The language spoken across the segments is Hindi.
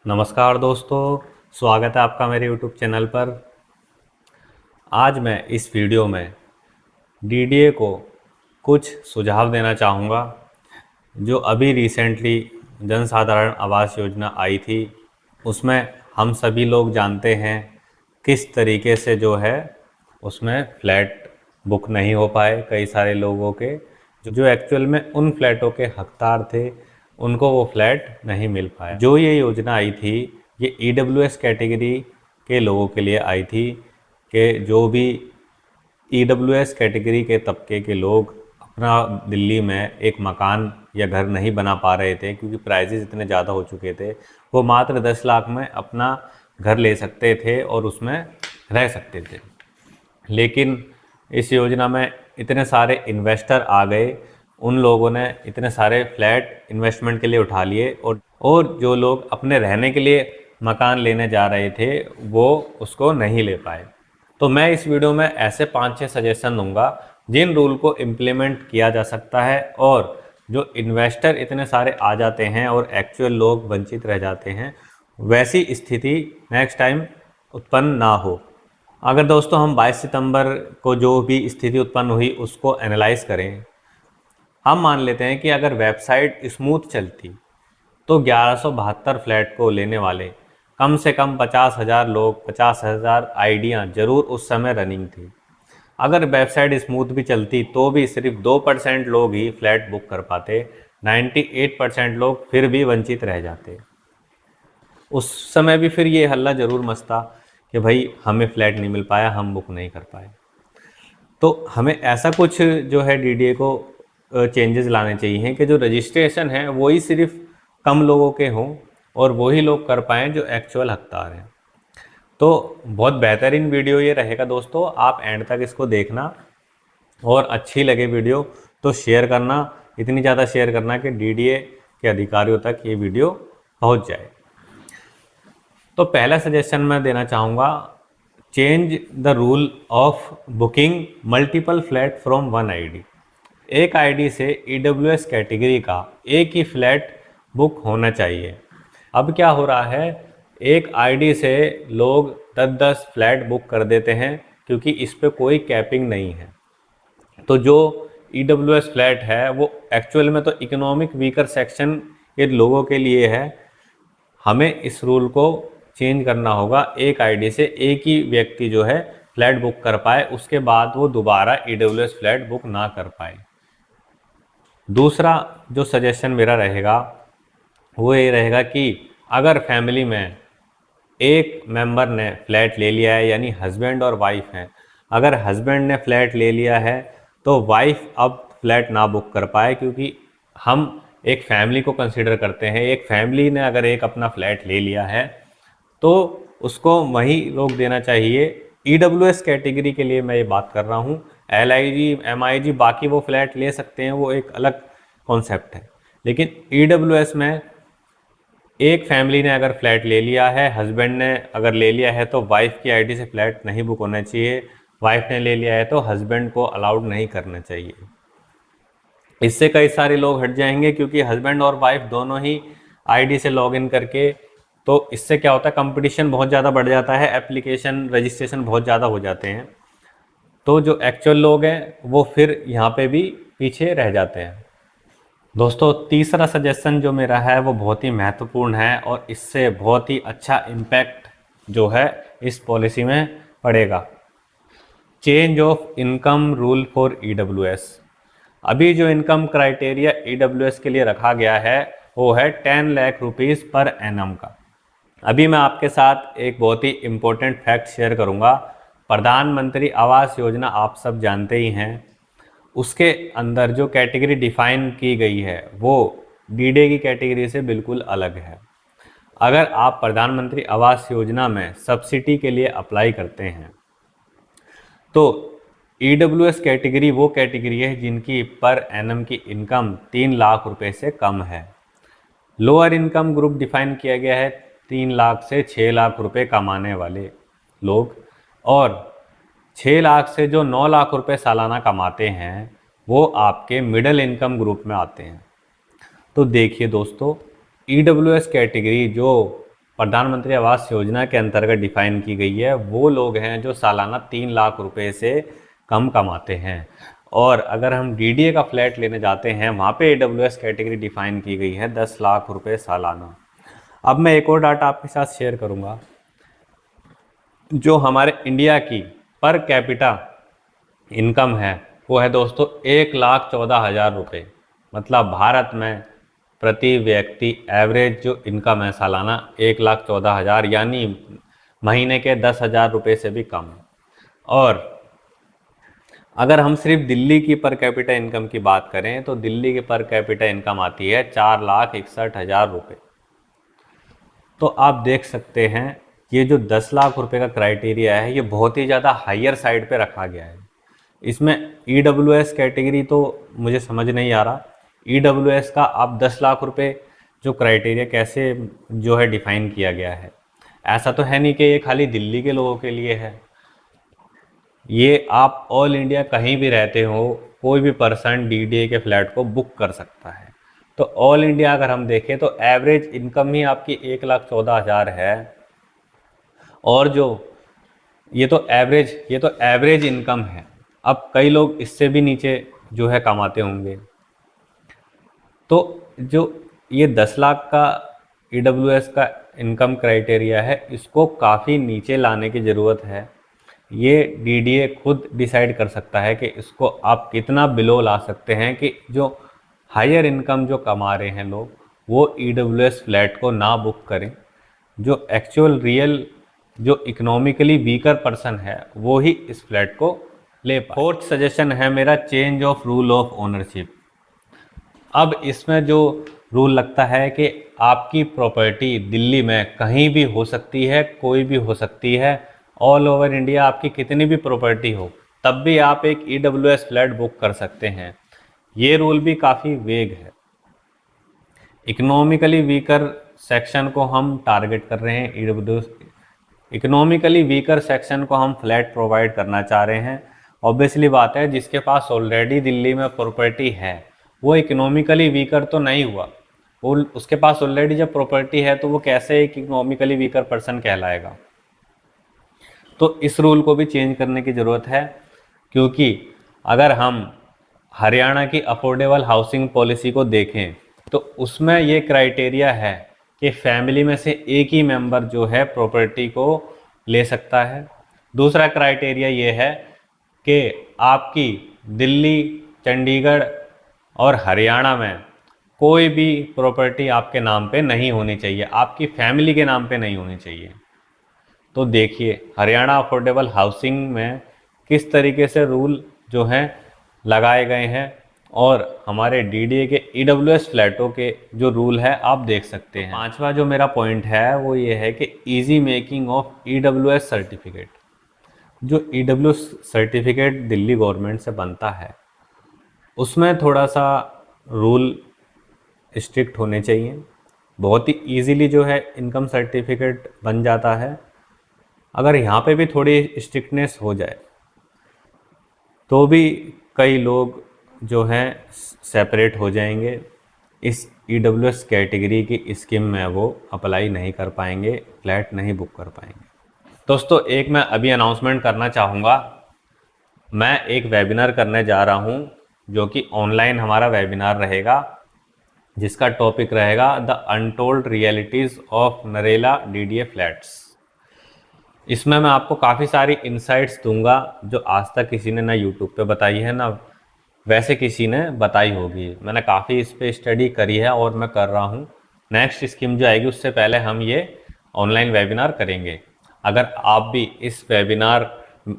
नमस्कार दोस्तों, स्वागत है आपका मेरे YouTube चैनल पर। आज मैं इस वीडियो में डीडीए को कुछ सुझाव देना चाहूँगा जो अभी रिसेंटली जनसाधारण आवास योजना आई थी। उसमें हम सभी लोग जानते हैं किस तरीके से जो है उसमें फ्लैट बुक नहीं हो पाए कई सारे लोगों के, जो एक्चुअल में उन फ्लैटों के हकदार थे उनको वो फ्लैट नहीं मिल पाया। जो ये योजना आई थी ये ईडब्ल्यूएस कैटेगरी के लोगों के लिए आई थी कि जो भी ईडब्ल्यूएस कैटेगरी के तबके के लोग अपना दिल्ली में एक मकान या घर नहीं बना पा रहे थे क्योंकि प्राइजेस इतने ज़्यादा हो चुके थे, वो मात्र 10 लाख में अपना घर ले सकते थे और उसमें रह सकते थे। लेकिन इस योजना में इतने सारे इन्वेस्टर आ गए, उन लोगों ने इतने सारे फ्लैट इन्वेस्टमेंट के लिए उठा लिए और जो लोग अपने रहने के लिए मकान लेने जा रहे थे वो उसको नहीं ले पाए। तो मैं इस वीडियो में ऐसे 5-6 सजेशन दूंगा जिन रूल को इम्प्लीमेंट किया जा सकता है और जो इन्वेस्टर इतने सारे आ जाते हैं और एक्चुअल लोग वंचित रह जाते हैं, वैसी स्थिति नेक्स्ट टाइम उत्पन्न ना हो। अगर दोस्तों हम 22 सितंबर को जो भी स्थिति उत्पन्न हुई उसको एनालाइज करें, हम मान लेते हैं कि अगर वेबसाइट स्मूथ चलती तो 1172 फ्लैट को लेने वाले कम से कम 50,000 लोग, 50,000 आइडियाँ जरूर उस समय रनिंग थी। अगर वेबसाइट स्मूथ भी चलती तो भी सिर्फ 2% लोग ही फ्लैट बुक कर पाते, 98% लोग फिर भी वंचित रह जाते। उस समय भी फिर ये हल्ला जरूर मचता कि भाई हमें फ्लैट नहीं मिल पाया, हम बुक नहीं कर पाए। तो हमें ऐसा कुछ जो है डीडीए को चेंजेस लाने चाहिए कि जो रजिस्ट्रेशन है वही सिर्फ कम लोगों के हों और वही लोग कर पाएँ जो एक्चुअल हकदार हैं। तो बहुत बेहतरीन वीडियो ये रहेगा दोस्तों, आप एंड तक इसको देखना और अच्छी लगे वीडियो तो शेयर करना, इतनी ज़्यादा शेयर करना कि डीडीए के अधिकारियों तक ये वीडियो पहुंच जाए। तो पहला सजेशन मैं देना चाहूँगा, change the rule of booking multiple flat from one ID. एक आईडी से ईडब्ल्यूएस कैटेगरी का एक ही फ्लैट बुक होना चाहिए। अब क्या हो रहा है, एक आईडी से लोग 10-10 फ्लैट बुक कर देते हैं क्योंकि इस पे कोई कैपिंग नहीं है। तो जो ईडब्ल्यूएस फ्लैट है वो एक्चुअल में तो इकोनॉमिक वीकर सेक्शन के लोगों के लिए है। हमें इस रूल को चेंज करना होगा, एक आईडी से एक ही व्यक्ति जो है फ्लैट बुक कर पाए, उसके बाद वो दोबारा ईडब्ल्यूएस फ्लैट बुक ना कर पाए। दूसरा जो सजेशन मेरा रहेगा वो ये रहेगा कि अगर फैमिली में एक मेंबर ने फ्लैट ले लिया है, यानी हस्बैंड और वाइफ हैं, अगर हस्बैंड ने फ्लैट ले लिया है तो वाइफ अब फ्लैट ना बुक कर पाए, क्योंकि हम एक फैमिली को कंसिडर करते हैं। एक फैमिली ने अगर एक अपना फ्लैट ले लिया है तो उसको वही रोक देना चाहिए। ईडब्ल्यूएस कैटेगरी के लिए मैं ये बात कर रहा हूँ, एलआईजी, एमआईजी बाकी वो फ्लैट ले सकते हैं, वो एक अलग कॉन्सेप्ट है। लेकिन ईडब्ल्यूएस में एक फैमिली ने अगर फ्लैट ले लिया है, हस्बैंड ने अगर ले लिया है, तो वाइफ की आईडी से फ्लैट नहीं बुक होना चाहिए। वाइफ ने ले लिया है तो हस्बैंड को अलाउड नहीं करना चाहिए। इससे कई सारे लोग हट जाएंगे क्योंकि हस्बैंड और वाइफ दोनों ही आईडी से लॉगिन करके, तो इससे क्या होता है, कंपटीशन बहुत ज़्यादा बढ़ जाता है, एप्लीकेशन रजिस्ट्रेशन बहुत ज़्यादा हो जाते हैं, तो जो एक्चुअल लोग हैं वो फिर यहाँ पे भी पीछे रह जाते हैं। दोस्तों तीसरा सजेशन जो मेरा है वो बहुत ही महत्वपूर्ण है और इससे बहुत ही अच्छा इम्पैक्ट जो है इस पॉलिसी में पड़ेगा। Change of income rule for EWS. अभी जो इनकम क्राइटेरिया ईडब्ल्यूएस के लिए रखा गया है वो है 10 लाख रुपीज़ पर एनम का। अभी मैं आपके साथ एक बहुत ही इम्पोर्टेंट फैक्ट शेयर करूँगा। प्रधानमंत्री आवास योजना आप सब जानते ही हैं, उसके अंदर जो कैटेगरी डिफाइन की गई है वो डीडीए की कैटेगरी से बिल्कुल अलग है। अगर आप प्रधानमंत्री आवास योजना में सब्सिडी के लिए अप्लाई करते हैं तो ईडब्ल्यूएस कैटेगरी वो कैटेगरी है जिनकी पर एनम की इनकम 3 लाख रुपए से कम है। लोअर इनकम ग्रुप डिफाइन किया गया है 3 लाख से 6 लाख रुपए कमाने वाले लोग, और 6 लाख से जो 9 लाख रुपए सालाना कमाते हैं वो आपके मिडिल इनकम ग्रुप में आते हैं। तो देखिए दोस्तों, ईडब्ल्यूएस कैटेगरी जो प्रधानमंत्री आवास योजना के अंतर्गत डिफाइन की गई है वो लोग हैं जो सालाना 3 लाख रुपए से कम कमाते हैं। और अगर हम डीडीए का फ्लैट लेने जाते हैं वहाँ पे AWS कैटेगरी डिफाइन की गई है 10 लाख रुपए सालाना। अब मैं एक और डाटा आपके साथ शेयर करूँगा। जो हमारे इंडिया की पर कैपिटा इनकम है वो है दोस्तों 1,14,000 रुपये। मतलब भारत में प्रति व्यक्ति एवरेज जो इनकम है सालाना 1,14,000, यानी महीने के 10,000 रुपये से भी कम। और अगर हम सिर्फ दिल्ली की पर कैपिटा इनकम की बात करें तो दिल्ली की पर कैपिटा इनकम आती है 4,61,000 रुपये। तो आप देख सकते हैं ये जो 10 लाख रुपए का क्राइटेरिया है ये बहुत ही ज़्यादा हायर साइड पे रखा गया है। इसमें EWS कैटेगरी तो मुझे समझ नहीं आ रहा, EWS का आप 10 लाख रुपए जो क्राइटेरिया कैसे जो है डिफाइन किया गया है। ऐसा तो है नहीं कि ये खाली दिल्ली के लोगों के लिए है, ये आप ऑल इंडिया कहीं भी रहते हो कोई भी पर्सन DDA के फ्लैट को बुक कर सकता है। तो ऑल इंडिया अगर हम देखें तो एवरेज इनकम ही आपकी 1,14,000 है। और जो ये तो एवरेज इनकम है। अब कई लोग इससे भी नीचे जो है कमाते होंगे। तो जो ये 10 लाख का EWS का इनकम क्राइटेरिया है इसको काफ़ी नीचे लाने की ज़रूरत है। ये DDA खुद डिसाइड कर सकता है कि इसको आप कितना बिलो ला सकते हैं कि जो हायर इनकम जो कमा रहे हैं लोग वो EWS फ्लैट को ना बुक करें, जो एक्चुअल रियल जो इकोनॉमिकली वीकर पर्सन है वो ही इस फ्लैट को ले पाए। फोर्थ सजेशन है मेरा change of rule of ownership. अब इसमें जो रूल लगता है कि आपकी प्रॉपर्टी दिल्ली में कहीं भी हो सकती है, कोई भी हो सकती है, ऑल ओवर इंडिया आपकी कितनी भी प्रॉपर्टी हो तब भी आप एक EWS फ्लैट बुक कर सकते हैं। ये रूल भी काफ़ी वेग है। इकोनॉमिकली वीकर सेक्शन को हम टारगेट कर रहे हैं, EWS इकोनॉमिकली वीकर सेक्शन को हम फ्लैट प्रोवाइड करना चाह रहे हैं। ऑब्वियसली बात है जिसके पास ऑलरेडी दिल्ली में प्रॉपर्टी है वो इकोनॉमिकली वीकर तो नहीं हुआ, वो उसके पास ऑलरेडी जब प्रॉपर्टी है तो वो कैसे एक इकोनॉमिकली वीकर पर्सन कहलाएगा। तो इस रूल को भी चेंज करने की ज़रूरत है, क्योंकि अगर हम हरियाणा की अफोर्डेबल हाउसिंग पॉलिसी को देखें तो उसमें ये क्राइटेरिया है कि फैमिली में से एक ही मेंबर जो है प्रॉपर्टी को ले सकता है। दूसरा क्राइटेरिया ये है कि आपकी दिल्ली, चंडीगढ़ और हरियाणा में कोई भी प्रॉपर्टी आपके नाम पे नहीं होनी चाहिए, आपकी फैमिली के नाम पे नहीं होनी चाहिए। तो देखिए हरियाणा अफोर्डेबल हाउसिंग में किस तरीके से रूल जो हैं लगाए गए हैं और हमारे DDA के EWS फ्लैटों के जो रूल है आप देख सकते हैं। पांचवा जो मेरा पॉइंट है वो ये है कि easy making of EWS certificate. जो EWS सर्टिफिकेट दिल्ली गवर्नमेंट से बनता है उसमें थोड़ा सा रूल स्ट्रिक्ट होने चाहिए। बहुत ही ईजीली जो है इनकम सर्टिफिकेट बन जाता है। अगर यहाँ पे भी थोड़ी स्ट्रिक्टनेस हो जाए तो भी कई लोग जो हैं सेपरेट हो जाएंगे, इस EWS कैटेगरी की स्कीम में वो अप्लाई नहीं कर पाएंगे, फ्लैट नहीं बुक कर पाएंगे। दोस्तों एक मैं अभी अनाउंसमेंट करना चाहूँगा, मैं एक वेबिनार करने जा रहा हूँ जो कि ऑनलाइन हमारा वेबिनार रहेगा जिसका टॉपिक रहेगा the untold realities of Narela DDA flats. इसमें मैं आपको काफ़ी सारी इंसाइट्स दूंगा जो आज तक किसी ने ना यूट्यूब पे बताई है ना वैसे किसी ने बताई होगी। मैंने काफ़ी इस पर स्टडी करी है और मैं कर रहा हूँ। नेक्स्ट स्कीम जो आएगी उससे पहले हम ये ऑनलाइन वेबिनार करेंगे। अगर आप भी इस वेबिनार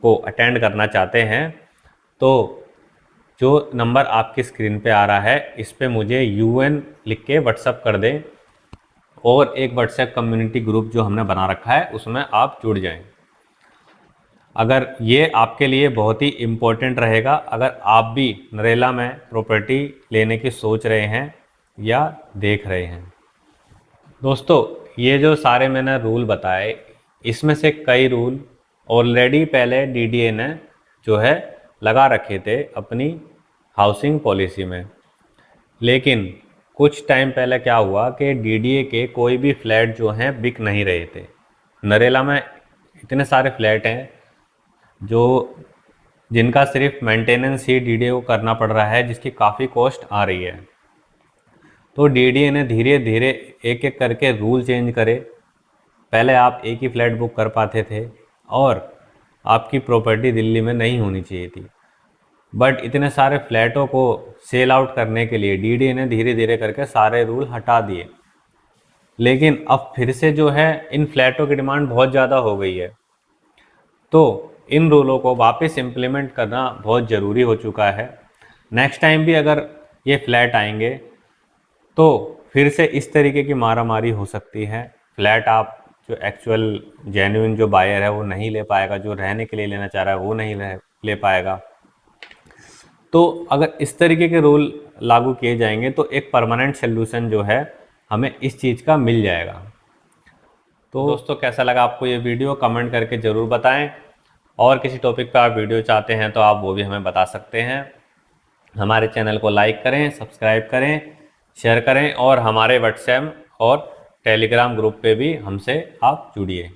को अटेंड करना चाहते हैं तो जो नंबर आपकी स्क्रीन पे आ रहा है इस पे मुझे UN लिख के व्हाट्सअप कर दें और एक व्हाट्सएप कम्युनिटी ग्रुप जो हमने बना रखा है उसमें आप जुड़ जाएं। अगर ये आपके लिए बहुत ही इम्पोर्टेंट रहेगा, अगर आप भी नरेला में प्रॉपर्टी लेने की सोच रहे हैं या देख रहे हैं। दोस्तों ये जो सारे मैंने रूल बताए इसमें से कई रूल ऑलरेडी पहले DDA ने जो है लगा रखे थे अपनी हाउसिंग पॉलिसी में, लेकिन कुछ टाइम पहले क्या हुआ कि डीडीए के कोई भी फ्लैट जो हैं बिक नहीं रहे थे। नरेला में इतने सारे फ्लैट हैं जो जिनका सिर्फ मेंटेनेंस ही डीडीए को करना पड़ रहा है, जिसकी काफ़ी कॉस्ट आ रही है। तो डीडीए ने धीरे धीरे एक एक करके रूल चेंज करे। पहले आप एक ही फ्लैट बुक कर पाते थे और आपकी प्रॉपर्टी दिल्ली में नहीं होनी चाहिए थी। बट इतने सारे फ्लैटों को सेल आउट करने के लिए डीडीए ने धीरे धीरे करके सारे रूल हटा दिए। लेकिन अब फिर से जो है इन फ्लैटों की डिमांड बहुत ज़्यादा हो गई है, तो इन रूलों को वापस इम्प्लीमेंट करना बहुत ज़रूरी हो चुका है। नेक्स्ट टाइम भी अगर ये फ्लैट आएंगे तो फिर से इस तरीके की मारामारी हो सकती है। फ्लैट आप जो एक्चुअल जेन्युइन जो बायर है वो नहीं ले पाएगा, जो रहने के लिए लेना चाह रहा है वो नहीं ले पाएगा। तो अगर इस तरीके के रूल लागू किए जाएंगे तो एक परमानेंट सोल्यूशन जो है हमें इस चीज़ का मिल जाएगा। तो दोस्तों, कैसा लगा आपको ये वीडियो, कमेंट करके ज़रूर बताएं। और किसी टॉपिक पर आप वीडियो चाहते हैं तो आप वो भी हमें बता सकते हैं। हमारे चैनल को लाइक करें, सब्सक्राइब करें, शेयर करें और हमारे व्हाट्सएप और टेलीग्राम ग्रुप पे भी हमसे आप जुड़िए।